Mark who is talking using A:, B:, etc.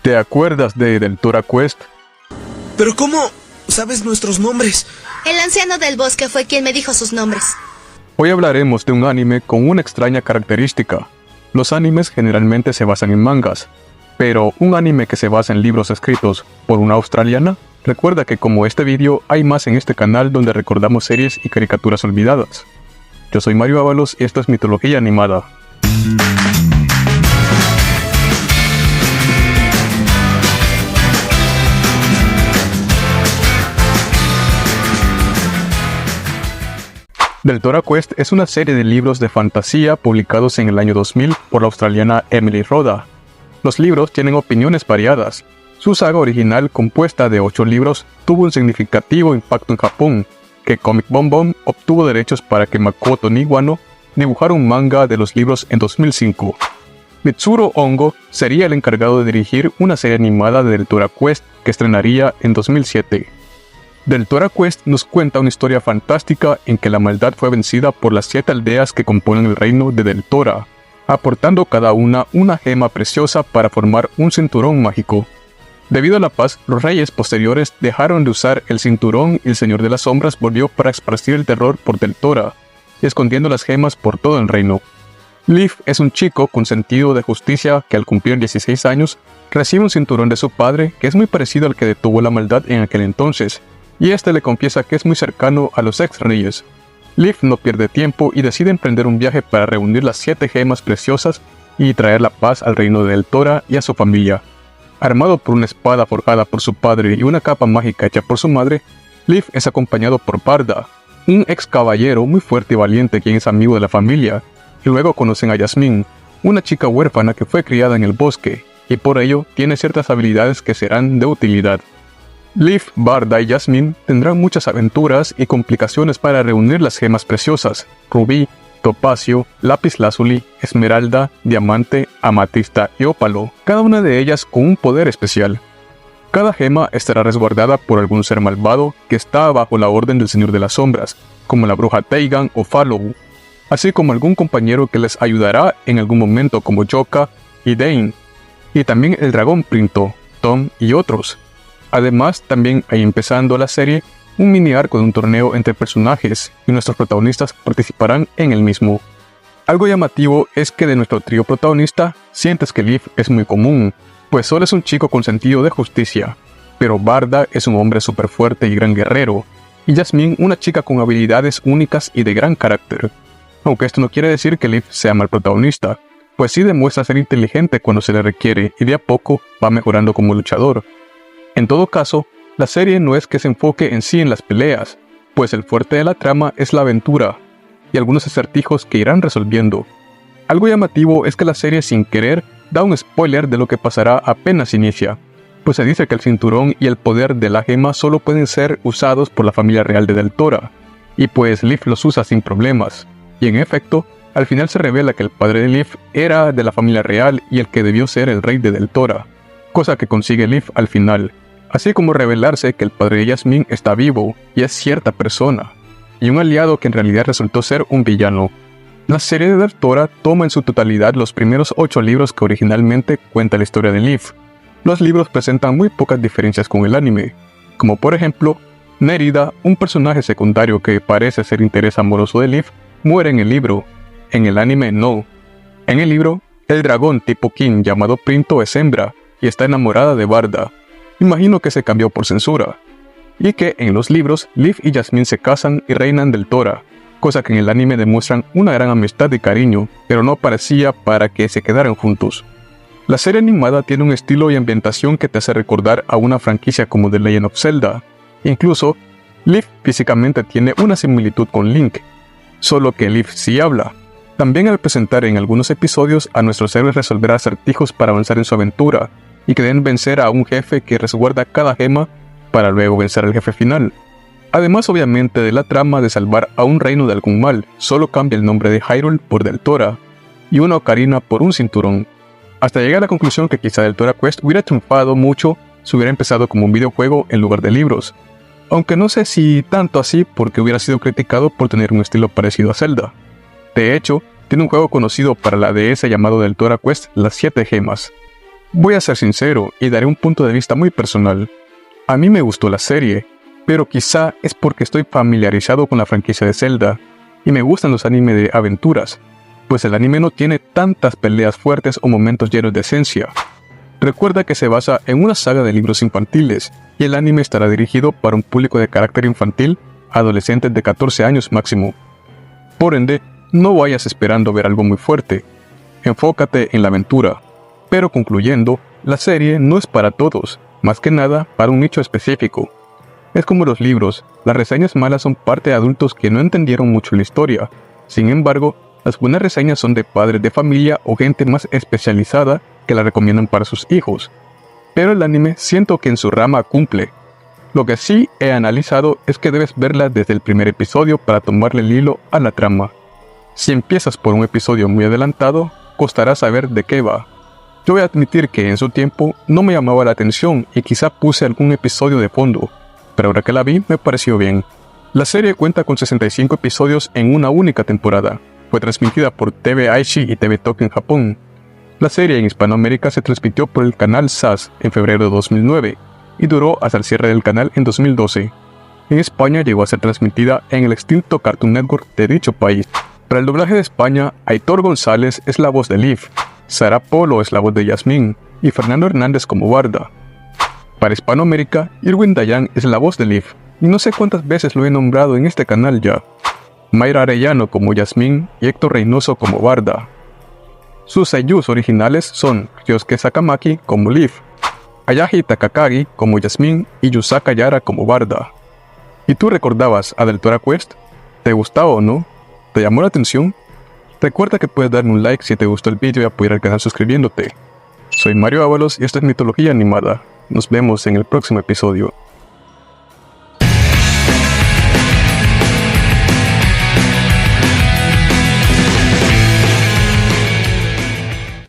A: ¿Te acuerdas de Deltora Quest?
B: ¿Pero cómo sabes nuestros nombres?
C: El anciano del bosque fue quien me dijo sus nombres.
A: Hoy hablaremos de un anime con una extraña característica. Los animes generalmente se basan en mangas, pero un anime que se basa en libros escritos por una australiana. Recuerda que como este vídeo hay más en este canal donde recordamos series y caricaturas olvidadas. Yo soy Mario Ábalos y esto es Mitología Animada. Deltora Quest es una serie de libros de fantasía publicados en el año 2000 por la australiana Emily Rodda. Los libros tienen opiniones variadas. Su saga original, compuesta de 8 libros, tuvo un significativo impacto en Japón, que Comic Bomb Bomb obtuvo derechos para que Makoto Niwano dibujara un manga de los libros en 2005. Mitsuru Hongo sería el encargado de dirigir una serie animada de Deltora Quest que estrenaría en 2007. Deltora Quest nos cuenta una historia fantástica en que la maldad fue vencida por las 7 aldeas que componen el reino de Deltora, aportando cada una gema preciosa para formar un cinturón mágico. Debido a la paz, los reyes posteriores dejaron de usar el cinturón y el Señor de las Sombras volvió para esparcir el terror por Deltora, escondiendo las gemas por todo el reino. Leaf es un chico con sentido de justicia que al cumplir 16 años recibe un cinturón de su padre que es muy parecido al que detuvo la maldad en aquel entonces, y este le confiesa que es muy cercano a los ex reyes. Leaf no pierde tiempo y decide emprender un viaje para reunir las 7 gemas preciosas y traer la paz al reino de Deltora y a su familia. Armado por una espada forjada por su padre y una capa mágica hecha por su madre, Leaf es acompañado por Barda, un ex caballero muy fuerte y valiente quien es amigo de la familia, y luego conocen a Jasmine, una chica huérfana que fue criada en el bosque, y por ello tiene ciertas habilidades que serán de utilidad. Leaf, Barda y Jasmine tendrán muchas aventuras y complicaciones para reunir las gemas preciosas, rubí, topacio, lapislázuli, esmeralda, diamante, amatista y ópalo, cada una de ellas con un poder especial. Cada gema estará resguardada por algún ser malvado que está bajo la orden del Señor de las Sombras, como la bruja Teigan o Fallow, así como algún compañero que les ayudará en algún momento como Joka y Dane, y también el dragón Printo, Tom y otros. Además, también hay empezando la serie un mini arco de un torneo entre personajes y nuestros protagonistas participarán en el mismo. Algo llamativo es que de nuestro trío protagonista sientes que Leaf es muy común, pues solo es un chico con sentido de justicia, pero Barda es un hombre súper fuerte y gran guerrero, y Jasmine una chica con habilidades únicas y de gran carácter. Aunque esto no quiere decir que Leaf sea mal protagonista, pues sí demuestra ser inteligente cuando se le requiere y de a poco va mejorando como luchador. En todo caso, la serie no es que se enfoque en sí en las peleas, pues el fuerte de la trama es la aventura y algunos acertijos que irán resolviendo. Algo llamativo es que la serie sin querer da un spoiler de lo que pasará apenas inicia, pues se dice que el cinturón y el poder de la gema solo pueden ser usados por la familia real de Deltora, y pues Leaf los usa sin problemas, y en efecto, al final se revela que el padre de Leaf era de la familia real y el que debió ser el rey de Deltora, cosa que consigue Leaf al final. Así como revelarse que el padre de Jasmine está vivo y es cierta persona, y un aliado que en realidad resultó ser un villano. La serie de Deltora toma en su totalidad los primeros 8 libros que originalmente cuenta la historia de Leaf. Los libros presentan muy pocas diferencias con el anime, como por ejemplo, Nerida, un personaje secundario que parece ser interés amoroso de Leaf, muere en el libro. En el anime no. En el libro, el dragón tipo King llamado Printo es hembra y está enamorada de Barda. Imagino que se cambió por censura. Y que en los libros, Leaf y Jasmine se casan y reinan Deltora, cosa que en el anime demuestran una gran amistad y cariño, pero no parecía para que se quedaran juntos. La serie animada tiene un estilo y ambientación que te hace recordar a una franquicia como The Legend of Zelda. Incluso, Leaf físicamente tiene una similitud con Link, solo que Leaf sí habla. También al presentar en algunos episodios a nuestros héroes resolver acertijos para avanzar en su aventura, y que deben vencer a un jefe que resguarda cada gema para luego vencer al jefe final. Además obviamente de la trama de salvar a un reino de algún mal, solo cambia el nombre de Hyrule por Deltora, y una ocarina por un cinturón, hasta llegar a la conclusión que quizá Deltora Quest hubiera triunfado mucho si hubiera empezado como un videojuego en lugar de libros, aunque no sé si tanto así porque hubiera sido criticado por tener un estilo parecido a Zelda. De hecho, tiene un juego conocido para la DS llamado Deltora Quest Las 7 Gemas. Voy a ser sincero y daré un punto de vista muy personal. A mí me gustó la serie, pero quizá es porque estoy familiarizado con la franquicia de Zelda y me gustan los animes de aventuras, pues el anime no tiene tantas peleas fuertes o momentos llenos de esencia. Recuerda que se basa en una saga de libros infantiles y el anime estará dirigido para un público de carácter infantil, adolescentes de 14 años máximo. Por ende, no vayas esperando ver algo muy fuerte. Enfócate en la aventura. Pero concluyendo, la serie no es para todos, más que nada para un nicho específico. Es como los libros, las reseñas malas son parte de adultos que no entendieron mucho la historia. Sin embargo, las buenas reseñas son de padres de familia o gente más especializada que la recomiendan para sus hijos. Pero el anime siento que en su rama cumple. Lo que sí he analizado es que debes verla desde el primer episodio para tomarle el hilo a la trama. Si empiezas por un episodio muy adelantado, costará saber de qué va. Yo voy a admitir que en su tiempo no me llamaba la atención y quizá puse algún episodio de fondo, pero ahora que la vi me pareció bien. La serie cuenta con 65 episodios en una única temporada. Fue transmitida por TV Aichi y TV Tokyo en Japón. La serie en Hispanoamérica se transmitió por el canal SAS en febrero de 2009 y duró hasta el cierre del canal en 2012. En España llegó a ser transmitida en el extinto Cartoon Network de dicho país. Para el doblaje de España, Aitor González es la voz de Liv, Sara Polo es la voz de Yasmín y Fernando Hernández como Barda. Para Hispanoamérica, Irwin Dayan es la voz de Liv, y no sé cuántas veces lo he nombrado en este canal ya. Mayra Arellano como Yasmín y Héctor Reynoso como Barda. Sus seiyūs originales son Ryosuke Sakamaki como Liv, Ayahi Takakagi como Yasmín y Yusaka Yara como Barda. ¿Y tú recordabas a Deltora Quest? ¿Te gustaba o no? ¿Te llamó la atención? Recuerda que puedes darme un like si te gustó el vídeo y apoyar al canal suscribiéndote. Soy Mario Ábalos y esto es Mitología Animada. Nos vemos en el próximo episodio.